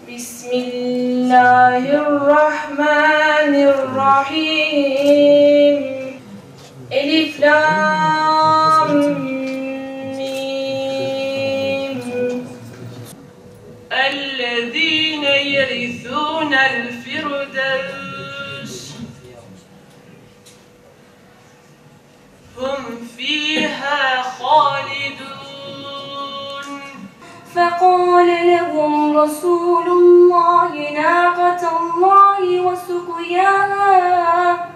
Bismillahirrahmanirrahim. Elif lam mim. Ellezîne yerithûnel firdevs. Hum fîhâ hâlidûn. فقال لهم رسول الله ناقة الله وسقياها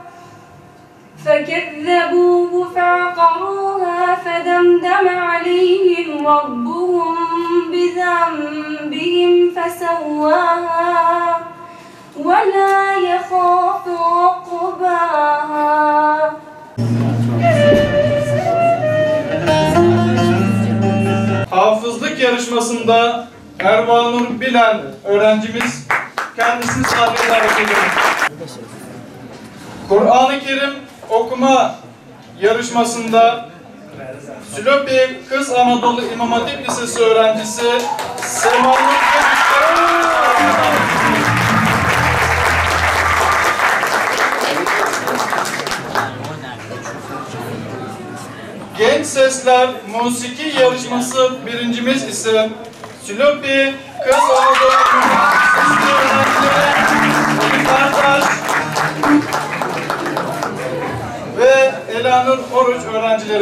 فكذبوه فعقروها فدمدم عليهم ربهم بذنبهم فسواها ولا يخاف عقباها. Hafızlık yarışmasında Ervanur Bilen öğrencimiz kendisini sahneye davet ediyor. Kur'an-ı Kerim okuma yarışmasında Sülopi Kız Anadolu İmam Hatip Lisesi öğrencisi Semanur Genç Sesler Musiki Yarışması birincimiz ise Sülopi Kız Anadolu İmam Hatip Lisesi öğrencileri Ali Kartaş ve Elanur Oruç öğrencilerimiz.